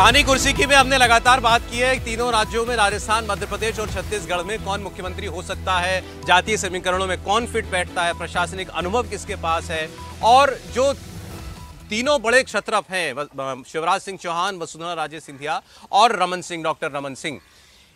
कहानी कुर्सी की में हमने लगातार बात की है। तीनों राज्यों में, राजस्थान, मध्य प्रदेश और छत्तीसगढ़ में कौन मुख्यमंत्री हो सकता है, जातीय समीकरणों में कौन फिट बैठता है, प्रशासनिक अनुभव किसके पास है, और जो तीनों बड़े क्षत्रप हैं, शिवराज सिंह चौहान, वसुंधरा राजे सिंधिया और रमन सिंह, डॉक्टर रमन सिंह,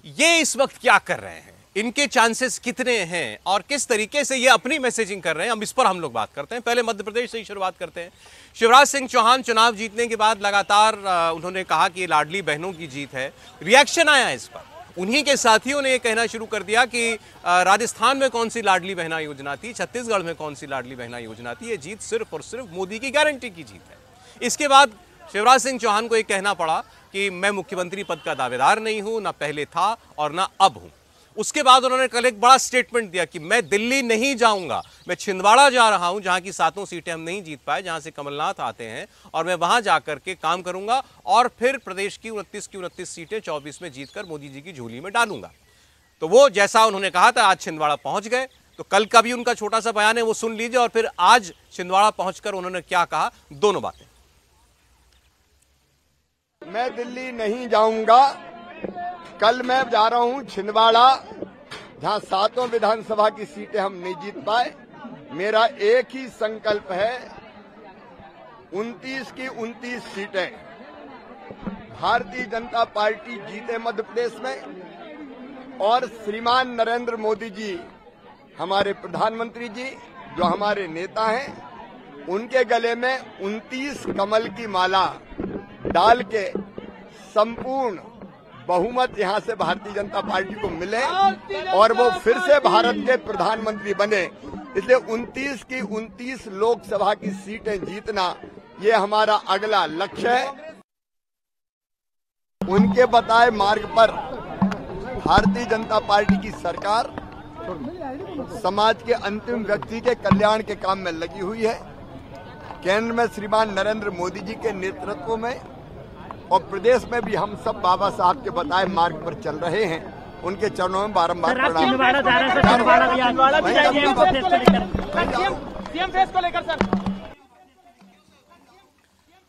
ये इस वक्त क्या कर रहे हैं, इनके चांसेस कितने हैं और किस तरीके से ये अपनी मैसेजिंग कर रहे हैं, इस पर हम लोग बात करते हैं। पहले मध्य प्रदेश से ही शुरुआत करते हैं। शिवराज सिंह चौहान चुनाव जीतने के बाद लगातार उन्होंने कहा कि ये लाडली बहनों की जीत है। रिएक्शन आया इस पर, उन्हीं के साथियों ने ये कहना शुरू कर दिया कि राजस्थान में कौन सी लाडली बहना योजना थी, छत्तीसगढ़ में कौन सी लाडली बहना योजना थी, ये जीत सिर्फ और सिर्फ मोदी की गारंटी की जीत है। इसके बाद शिवराज सिंह चौहान को ये कहना पड़ा कि मैं मुख्यमंत्री पद का दावेदार नहीं हूं, ना पहले था और ना अब हूं। उसके बाद उन्होंने कल एक बड़ा स्टेटमेंट दिया कि मैं दिल्ली नहीं जाऊंगा, मैं छिंदवाड़ा जा रहा हूं, जहां की 7 सीटें हम नहीं जीत पाए, जहां से कमलनाथ आते हैं, और मैं वहां जाकर के काम करूंगा और फिर प्रदेश की 29 सीटें 24 में जीतकर मोदी जी की झोली में डालूंगा। तो वो जैसा उन्होंने कहा था, आज छिंदवाड़ा पहुंच गए। तो कल का भी उनका छोटा सा बयान है, वो सुन लीजिए, और फिर आज छिंदवाड़ा पहुंचकर उन्होंने क्या कहा, दोनों बातें। मैं दिल्ली नहीं जाऊंगा, कल मैं जा रहा हूं छिंदवाड़ा, जहां 7 विधानसभा की सीटें हम नहीं जीत पाए। मेरा एक ही संकल्प है, 29 की 29 सीटें भारतीय जनता पार्टी जीते मध्य प्रदेश में, और श्रीमान नरेंद्र मोदी जी, हमारे प्रधानमंत्री जी, जो हमारे नेता हैं, उनके गले में 29 कमल की माला डाल के संपूर्ण बहुमत यहां से भारतीय जनता पार्टी को मिले और वो फिर से भारत के प्रधानमंत्री बने। इसलिए 29 की 29 लोकसभा की सीटें जीतना, ये हमारा अगला लक्ष्य है। उनके बताए मार्ग पर भारतीय जनता पार्टी की सरकार समाज के अंतिम व्यक्ति के कल्याण के काम में लगी हुई है। केंद्र में श्रीमान नरेंद्र मोदी जी के नेतृत्व में और प्रदेश में भी हम सब बाबा साहब के बताए मार्ग पर चल रहे हैं। उनके चरणों में बारंबार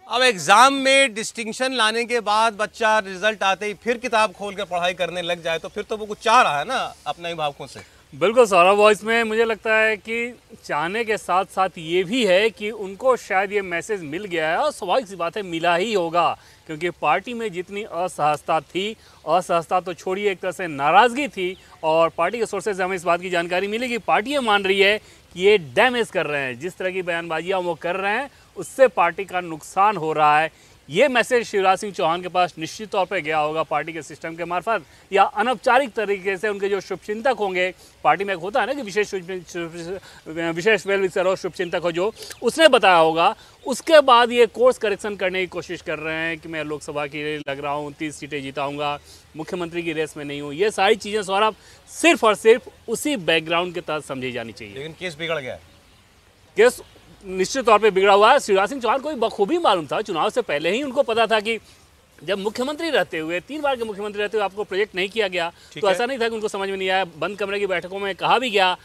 अब एग्जाम में डिस्टिंक्शन लाने के बाद बच्चा रिजल्ट आते ही फिर किताब खोल कर पढ़ाई करने लग जाए, तो फिर तो वो कुछ चाह रहा है ना अपने अभिभावकों से। बिल्कुल सौरभ, वॉइस में मुझे लगता है कि चाहने के साथ साथ ये भी है कि उनको शायद ये मैसेज मिल गया है, और स्वाभाविक सी बात है मिला ही होगा, क्योंकि पार्टी में जितनी असहजता थी, असहजता तो छोड़िए, एक तरह से नाराज़गी थी, और पार्टी के सोर्सेज से हमें इस बात की जानकारी मिली कि पार्टी ये मान रही है कि ये डैमेज कर रहे हैं, जिस तरह की बयानबाजियाँ वो कर रहे हैं उससे पार्टी का नुकसान हो रहा है। ये मैसेज शिवराज सिंह चौहान के पास निश्चित तौर पे गया होगा पार्टी के सिस्टम के मार्फत, या अनौपचारिक तरीके से उनके जो शुभचिंतक होंगे, पार्टी में एक होता है ना कि विशेष वेल विशर और शुभचिंतक हो, जो उसने बताया होगा। उसके बाद ये कोर्स करेक्शन करने की कोशिश कर रहे हैं कि मैं लोकसभा की लग रहा हूँ, 30 सीटें जीताऊंगा, मुख्यमंत्री की रेस में नहीं हूँ। ये सारी चीज़ें सौरभ सिर्फ और सिर्फ उसी बैकग्राउंड के तहत समझी जानी चाहिए। लेकिन केस बिगड़ गया है। केस निश्चित तौर पे बिगड़ा हुआ है। शिवराज सिंह चौहान को भी बखूबी मालूम था, चुनाव से पहले ही उनको पता था कि जब मुख्यमंत्री रहते हुए, 3 बार के मुख्यमंत्री रहते हुए आपको प्रोजेक्ट नहीं किया गया, तो ऐसा नहीं था कि उनको समझ में नहीं आया। बंद कमरे की बैठकों में कहा भी गया।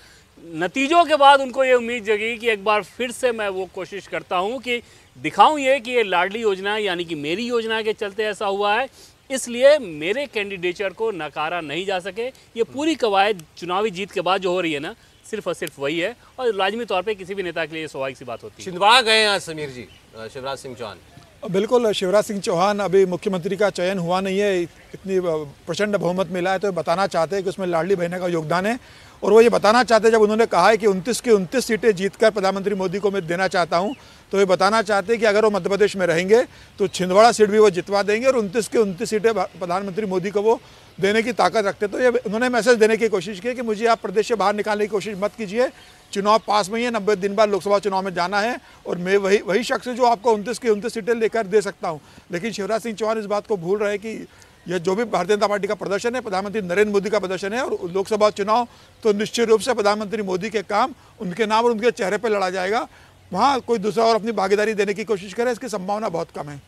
नतीजों के बाद उनको ये उम्मीद जगी कि एक बार फिर से मैं वो कोशिश करता हूँ कि दिखाऊँ ये कि ये लाडली योजना यानी कि मेरी योजना के चलते ऐसा हुआ है, इसलिए मेरे कैंडिडेचर को नकारा नहीं जा सके। ये पूरी कवायद चुनावी जीत के बाद जो हो रही है ना, सिर्फ और सिर्फ वही है, और लाजमी तौर पे किसी भी नेता के लिए स्वाभाविक सी बात होती है। छिंदवाड़ा गए हैं समीर जी शिवराज सिंह चौहान। बिल्कुल, शिवराज सिंह चौहान, अभी मुख्यमंत्री का चयन हुआ नहीं है, इतनी प्रचंड बहुमत मिला है, तो बताना चाहते हैं कि उसमें लाडली बहना का योगदान है। और वो ये बताना चाहते हैं, जब उन्होंने कहा है कि 29 की 29 सीटें जीतकर प्रधानमंत्री मोदी को मैं देना चाहता हूं, तो ये बताना चाहते हैं कि अगर वो मध्य प्रदेश में रहेंगे तो छिंदवाड़ा सीट भी वो जितवा देंगे, और 29 की 29 सीटें प्रधानमंत्री मोदी को वो देने की ताकत रखते। तो ये उन्होंने मैसेज देने की कोशिश की कि मुझे आप प्रदेश से बाहर निकालने की कोशिश मत कीजिए, चुनाव पास में ही है, 90 दिन बाद लोकसभा चुनाव में जाना है, और मैं वही शख्स जो आपको 29 की 29 सीटें लेकर दे सकता हूँ। लेकिन शिवराज सिंह चौहान इस बात को भूल रहे हैं कि यह जो भी भारतीय जनता पार्टी का प्रदर्शन है, प्रधानमंत्री नरेंद्र मोदी का प्रदर्शन है, और लोकसभा चुनाव तो निश्चित रूप से प्रधानमंत्री मोदी के काम, उनके नाम और उनके चेहरे पर लड़ा जाएगा। वहाँ कोई दूसरा और अपनी भागीदारी देने की कोशिश करे, इसकी संभावना बहुत कम है।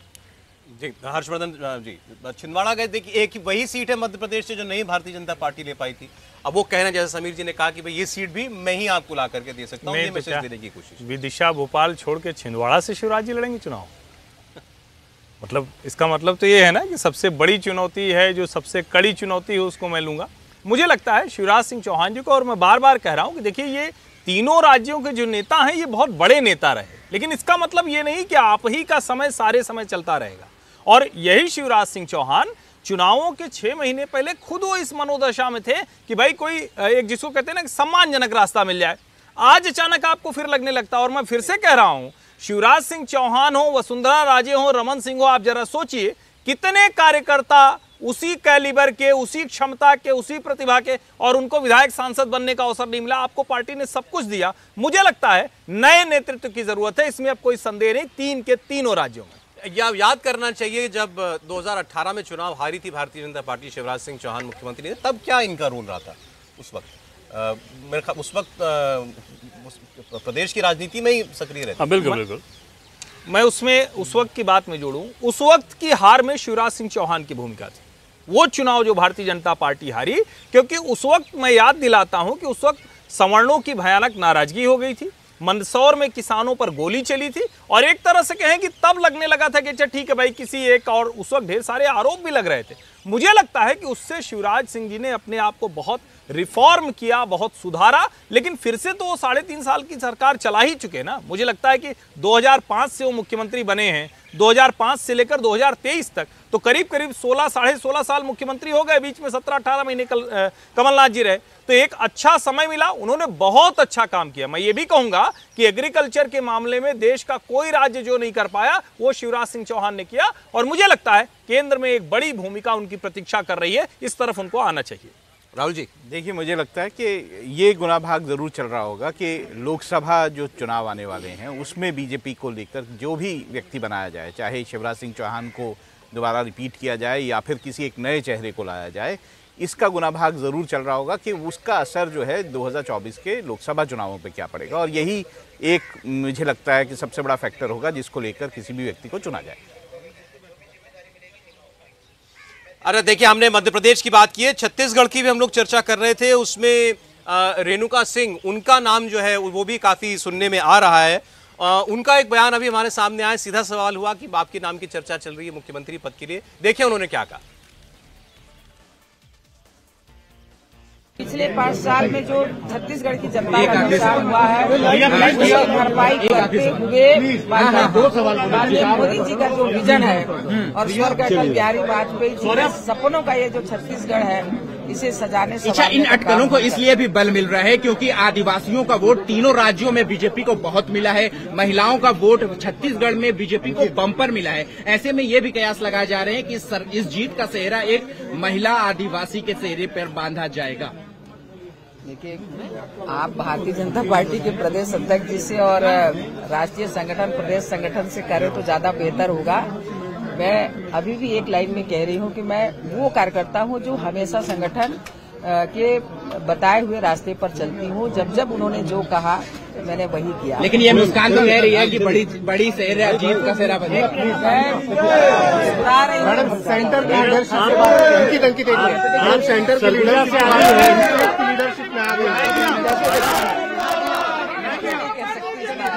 जी हर्षवर्धन जी, छिंदवाड़ा गए, देखिए एक वही सीट है मध्य प्रदेश से जो नहीं भारतीय जनता पार्टी ले पाई थी। अब वो कहना, जैसे समीर जी ने कहा कि भाई ये सीट भी मैं ही आपको ला करके दे सकता हूँ, ये मैसेज देने की कोशिश। विदिशा भोपाल छोड़ के छिंदवाड़ा से शिवराज जी लड़ेंगे चुनाव? मतलब इसका मतलब तो ये है ना कि सबसे बड़ी चुनौती है, जो सबसे कड़ी चुनौती है उसको मैं लूँगा। मुझे लगता है शिवराज सिंह चौहान जी को, और मैं बार बार कह रहा हूँ कि देखिए ये तीनों राज्यों के जो नेता हैं ये बहुत बड़े नेता रहे, लेकिन इसका मतलब ये नहीं कि आप ही का समय सारे समय चलता रहेगा। और यही शिवराज सिंह चौहान चुनावों के 6 महीने पहले खुद वो इस मनोदशा में थे कि भाई कोई एक जिसको कहते हैं ना सम्मानजनक रास्ता मिल जाए। आज अचानक आपको फिर लगने लगता है, और मैं फिर से कह रहा हूं, शिवराज सिंह चौहान हो, वसुंधरा राजे हो, रमन सिंह हो, आप जरा सोचिए कितने कार्यकर्ता उसी कैलिबर के, उसी क्षमता के, उसी प्रतिभा के, और उनको विधायक सांसद बनने का अवसर नहीं मिला। आपको पार्टी ने सब कुछ दिया। मुझे लगता है नए नेतृत्व की जरूरत है, इसमें अब कोई संदेह नहीं। 3 के तीनों राज्यों में याद करना चाहिए जब 2018 में चुनाव हारी थी भारतीय जनता पार्टी, शिवराज सिंह चौहान मुख्यमंत्री ने, तब क्या इनका रोल रहा था उस वक्त? मेरे ख्याल उस वक्त प्रदेश की राजनीति में ही सक्रिय रहते। बिल्कुल बिल्कुल। मैं उसमें उस वक्त की बात में जोड़ूं, उस वक्त की हार में शिवराज सिंह चौहान की भूमिका थी। वो चुनाव जो भारतीय जनता पार्टी हारी, क्योंकि उस वक्त मैं याद दिलाता हूं कि उस वक्त सवर्णों की भयानक नाराजगी हो गई थी, मंदसौर में किसानों पर गोली चली थी, और एक तरह से कहें कि तब लगने लगा था कि अच्छा ठीक है भाई किसी एक, और उस वक्त ढेर सारे आरोप भी लग रहे थे। मुझे लगता है कि उससे शिवराज सिंह जी ने अपने आप को बहुत रिफॉर्म किया, बहुत सुधारा, लेकिन फिर से तो वो 3.5 साल की सरकार चला ही चुके ना। मुझे लगता है कि 2005 से वो मुख्यमंत्री बने हैं, 2005 से लेकर 2023 तक तो करीब करीब 16 साढ़े 16 साल मुख्यमंत्री हो गए। बीच में 17-18 महीने कमलनाथ जी रहे, तो एक अच्छा समय मिला। उन्होंने बहुत अच्छा काम किया। मैं ये भी कहूंगा कि एग्रीकल्चर के मामले में देश का कोई राज्य जो नहीं कर पाया वो शिवराज सिंह चौहान ने किया, और मुझे लगता है केंद्र में एक बड़ी भूमिका उनकी प्रतीक्षा कर रही है। इस तरफ उनको आना चाहिए। राहुल जी, देखिए मुझे लगता है कि ये गुना भाग ज़रूर चल रहा होगा कि लोकसभा जो चुनाव आने वाले हैं उसमें बीजेपी को लेकर जो भी व्यक्ति बनाया जाए, चाहे शिवराज सिंह चौहान को दोबारा रिपीट किया जाए या फिर किसी एक नए चेहरे को लाया जाए, इसका गुना भाग ज़रूर चल रहा होगा कि उसका असर जो है 2024 के लोकसभा चुनावों पे क्या पड़ेगा। और यही एक मुझे लगता है कि सबसे बड़ा फैक्टर होगा जिसको लेकर किसी भी व्यक्ति को चुना जाए। अरे देखिए, हमने मध्य प्रदेश की बात की है, छत्तीसगढ़ की भी हम लोग चर्चा कर रहे थे। उसमें रेणुका सिंह, उनका नाम जो है वो भी काफ़ी सुनने में आ रहा है। उनका एक बयान अभी हमारे सामने आया। सीधा सवाल हुआ कि बाप के नाम की चर्चा चल रही है मुख्यमंत्री पद के लिए, देखिए उन्होंने क्या कहा। पिछले 5 साल में जो छत्तीसगढ़ की जनता का नुकसान हुआ है, उसकी भरपाई करते हुए माननीय मोदी जी का जो विजन है और स्वर्गीय अटल बिहारी वाजपेयी जी के सपनों का ये जो छत्तीसगढ़ है, इसे सजाने इन अटकलों को इसलिए भी बल मिल रहा है क्योंकि आदिवासियों का वोट तीनों राज्यों में बीजेपी को बहुत मिला है, महिलाओं का वोट छत्तीसगढ़ में बीजेपी को बम्पर मिला है। ऐसे में ये भी कयास लगाए जा रहे हैं कि इस जीत का सेहरा एक महिला आदिवासी के चेहरे पर बांधा जाएगा। देखिए, आप भारतीय जनता पार्टी के प्रदेश अध्यक्ष जी से और राष्ट्रीय संगठन, प्रदेश संगठन से करें तो ज्यादा बेहतर होगा। मैं अभी भी एक लाइन में कह रही हूँ कि मैं वो कार्यकर्ता हूँ जो हमेशा संगठन के बताए हुए रास्ते पर चलती हूँ। जब जब उन्होंने जो कहा मैंने वही किया। लेकिन ये मुस्कान तो कह रही है कि बड़ी सेहरा, जीत का सेहरा बने। सेंटर की लीडरशिप से बात सेंटर की लीडरशिप में आ गई।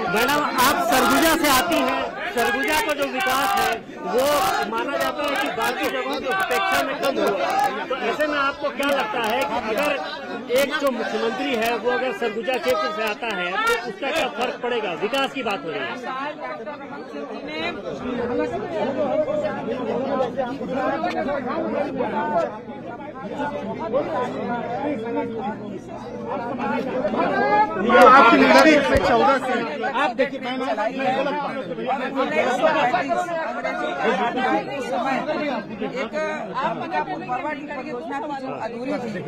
मैडम, आप सरगुजा से आती हैं। सरगुजा का जो विकास है वो माना जाता है कि बाकी जगहों की अपेक्षा में कम हुआ, तो ऐसे में आपको क्या लगता है कि अगर एक जो मुख्यमंत्री है वो अगर सरगुजा क्षेत्र से आता है तो उसका क्या फर्क पड़ेगा? विकास की बात हो रही है। आपकी लीडरशिप से 14 सीट आप देखिए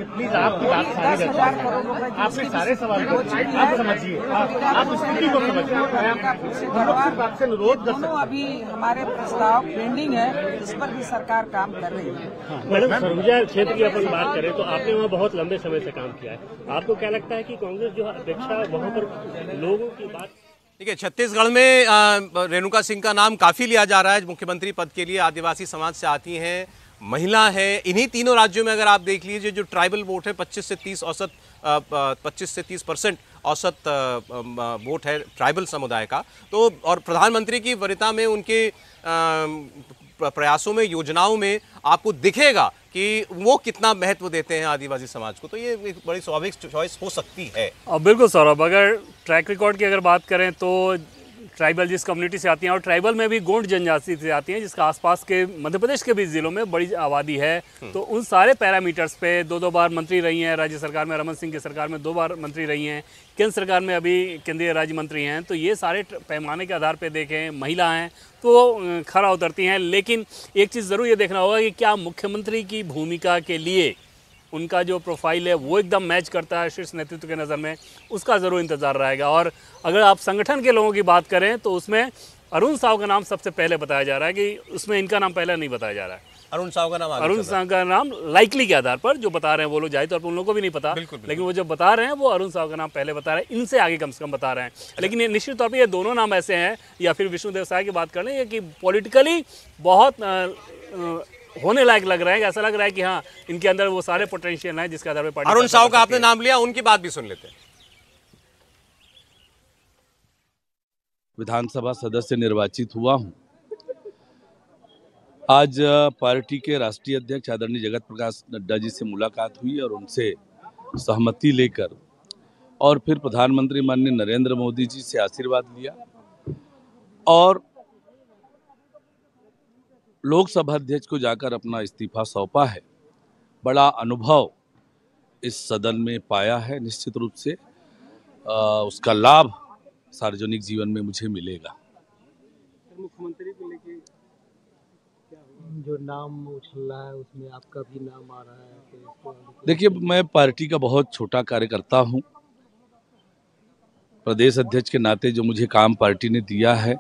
प्लीज आपकी बात आपने सारे सवाल आप समझिए, आप स्थिति को समझिए। आपसे अनुरोध कर सकते हैं। अभी हमारे प्रस्ताव पेंडिंग है, इस पर भी सरकार काम कर रही है। मैडम, सरगुजा क्षेत्र की अपन बात करें तो आपने वहाँ बहुत लंबे समय से काम किया है। आपको क्या लगता है कि कांग्रेस जो अपेक्षा वहाँ पर लोगों की बात? ठीक है, छत्तीसगढ़ में रेणुका सिंह का नाम काफ़ी लिया जा रहा है मुख्यमंत्री पद के लिए। आदिवासी समाज से आती हैं, महिला है। इन्हीं तीनों राज्यों में अगर आप देख लीजिए जो ट्राइबल वोट है 25 से 30% औसत वोट है ट्राइबल समुदाय का। तो और प्रधानमंत्री की वरीयता में उनके प्रयासों में, योजनाओं में आपको दिखेगा कि वो कितना महत्व देते हैं आदिवासी समाज को, तो ये एक बड़ी स्वाभाविक चॉइस हो सकती है। बिल्कुल सौरभ, अगर ट्रैक रिकॉर्ड की अगर बात करें तो ट्राइबल जिस कम्युनिटी से आती हैं और ट्राइबल में भी गोंड जनजाति से आती हैं, जिसका आसपास के मध्य प्रदेश के भी ज़िलों में बड़ी आबादी है, तो उन सारे पैरामीटर्स पे 2 बार मंत्री रही हैं। राज्य सरकार में रमन सिंह की सरकार में 2 बार मंत्री रही हैं, केंद्र सरकार में अभी केंद्रीय राज्य मंत्री हैं, तो ये सारे पैमाने के आधार पे देखें, महिला हैं तो खरा उतरती हैं। लेकिन एक चीज़ ज़रूर ये देखना होगा कि क्या मुख्यमंत्री की भूमिका के लिए उनका जो प्रोफाइल है वो एकदम मैच करता है शीर्ष नेतृत्व के नज़र में, उसका ज़रूर इंतज़ार रहेगा। और अगर आप संगठन के लोगों की बात करें तो उसमें अरुण साव का नाम सबसे पहले बताया जा रहा है, कि उसमें इनका नाम पहले नहीं बताया जा रहा है। अरुण साव का नाम लाइकली के आधार पर जो बता रहे हैं वो लोग, जाहिर तौर पर उन लोगों को भी नहीं पता, लेकिन वो जो बता रहे हैं वो अरुण साव का नाम पहले बता रहे हैं, इनसे आगे कम से कम बता रहे हैं। लेकिन ये निश्चित तौर पर ये दोनों नाम ऐसे हैं, या फिर विष्णुदेव साय की बात कर लें, कि पॉलिटिकली बहुत होने लायक लग रहा है, ऐसा लग रहा है कि हाँ इनके अंदर वो सारे पोटेंशियल हैं जिसके आधार पर पार्टी। अरुण साव का आपने नाम लिया, उनकी बात भी सुन लेते हैं। विधानसभा सदस्य निर्वाचित हुआ हूं। आज पार्टी के राष्ट्रीय अध्यक्ष आदरणीय जगत प्रकाश नड्डा जी से मुलाकात हुई और उनसे सहमति लेकर और फिर प्रधानमंत्री माननीय नरेंद्र मोदी जी से आशीर्वाद लिया और लोकसभा अध्यक्ष को जाकर अपना इस्तीफा सौंपा है। बड़ा अनुभव इस सदन में पाया है, निश्चित रूप से उसका लाभ सार्वजनिक जीवन में मुझे मिलेगा। मुख्यमंत्री को लेके जो नाम उछल रहा है उसमें आपका भी नाम आ रहा है। देखिए, मैं पार्टी का बहुत छोटा कार्यकर्ता हूं। प्रदेश अध्यक्ष के नाते जो मुझे काम पार्टी ने दिया है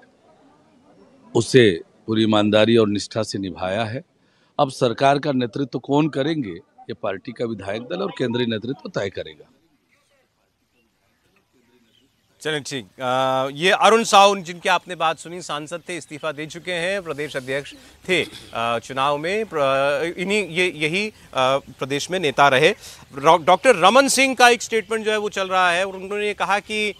उसे पूरी ईमानदारी और निष्ठा से निभाया है। अब सरकार का नेतृत्व कौन करेंगे ये पार्टी का विधायक दल और केंद्रीय नेतृत्व तय करेगा। चलिए ठीक, ये अरुण साव जिनकी आपने बात सुनी, सांसद थे, इस्तीफा दे चुके हैं, प्रदेश अध्यक्ष थे चुनाव में, यही प्रदेश में नेता रहे। डॉक्टर रमन सिंह का एक स्टेटमेंट जो है वो चल रहा है, और उन्होंने ये कहा कि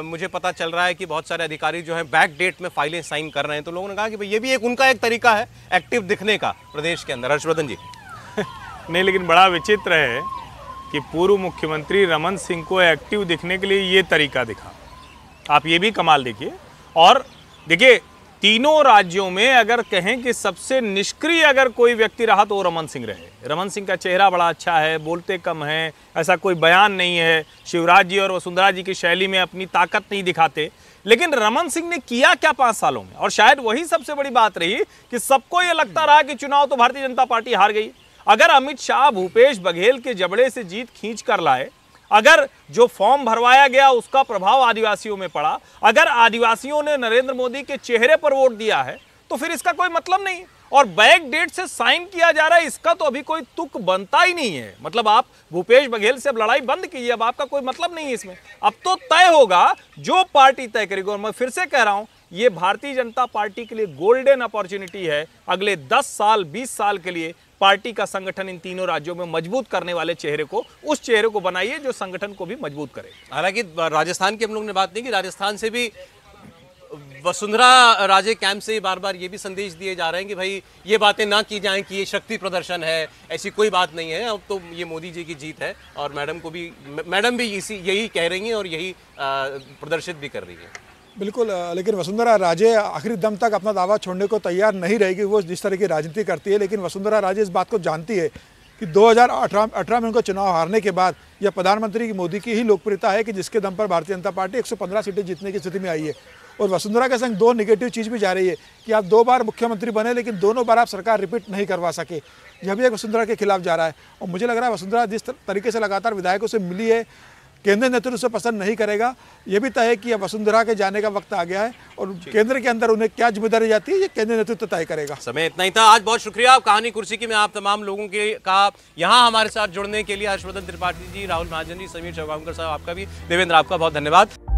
मुझे पता चल रहा है कि बहुत सारे अधिकारी जो हैं बैक डेट में फाइलें साइन कर रहे हैं, तो लोगों ने कहा कि भाई ये भी उनका एक तरीका है एक्टिव दिखने का प्रदेश के अंदर। हर्षवर्धन जी नहीं, लेकिन बड़ा विचित्र है कि पूर्व मुख्यमंत्री रमन सिंह को एक्टिव दिखने के लिए ये तरीका दिखा। आप ये भी कमाल देखिए। और देखिए, तीनों राज्यों में अगर कहें कि सबसे निष्क्रिय अगर कोई व्यक्ति रहा तो वो रमन सिंह रहे। रमन सिंह का चेहरा बड़ा अच्छा है, बोलते कम हैं, ऐसा कोई बयान नहीं है, शिवराज जी और वसुंधरा जी की शैली में अपनी ताकत नहीं दिखाते। लेकिन रमन सिंह ने किया क्या 5 सालों में, और शायद वही सबसे बड़ी बात रही कि सबको ये लगता रहा कि चुनाव तो भारतीय जनता पार्टी हार गई। अगर अमित शाह भूपेश बघेल के जबड़े से जीत खींच कर लाए, अगर जो फॉर्म भरवाया गया उसका प्रभाव आदिवासियों में पड़ा, अगर आदिवासियों ने नरेंद्र मोदी के चेहरे पर वोट दिया है, तो फिर इसका कोई मतलब नहीं। और बैक डेट से साइन किया जा रहा है, इसका तो अभी कोई तुक बनता ही नहीं है। मतलब आप भूपेश बघेल से अब लड़ाई बंद कीजिए, अब आपका कोई मतलब नहीं है इसमें। अब तो तय होगा, जो पार्टी तय करेगी। और मैं फिर से कह रहा हूं, ये भारतीय जनता पार्टी के लिए गोल्डन अपॉर्चुनिटी है। अगले 10 साल 20 साल के लिए पार्टी का संगठन इन तीनों राज्यों में मजबूत करने वाले चेहरे को, उस चेहरे को बनाइए जो संगठन को भी मजबूत करे। हालांकि राजस्थान की हम लोग ने बात नहीं की, राजस्थान से भी वसुंधरा राजे कैंप से बार बार ये भी संदेश दिए जा रहे हैं कि भाई ये बातें ना की जाएं कि ये शक्ति प्रदर्शन है, ऐसी कोई बात नहीं है। अब तो ये मोदी जी की जीत है, और मैडम भी यही कह रही हैं और यही प्रदर्शित भी कर रही है। बिल्कुल, लेकिन वसुंधरा राजे आखिरी दम तक अपना दावा छोड़ने को तैयार नहीं रहेगी, वो जिस तरह की राजनीति करती है। लेकिन वसुंधरा राजे इस बात को जानती है कि 2018 में उनको चुनाव हारने के बाद यह प्रधानमंत्री मोदी की ही लोकप्रियता है कि जिसके दम पर भारतीय जनता पार्टी 115 सीटें जीतने की स्थिति में आई है। और वसुंधरा के संग 2 निगेटिव चीज़ भी जा रही है कि आप 2 बार मुख्यमंत्री बने, लेकिन दोनों बार आप सरकार रिपीट नहीं करवा सके। यह भी एक वसुंधरा के खिलाफ जा रहा है। और मुझे लग रहा है वसुंधरा जिस तरीके से लगातार विधायकों से मिली है, केंद्रीय नेतृत्व से पसंद नहीं करेगा। ये भी तय है कि अब वसुंधरा के जाने का वक्त आ गया है, और केंद्र के अंदर उन्हें क्या जिम्मेदारी जाती है ये केंद्रीय नेतृत्व तय करेगा। समय इतना ही था। आज बहुत शुक्रिया कहानी कुर्सी की में आप तमाम लोगों के का यहाँ हमारे साथ जुड़ने के लिए। हर्षवर्धन त्रिपाठी जी, राहुल महाजन जी, समीर चौगांवकर साहब, आपका भी, देवेंद्र आपका बहुत धन्यवाद।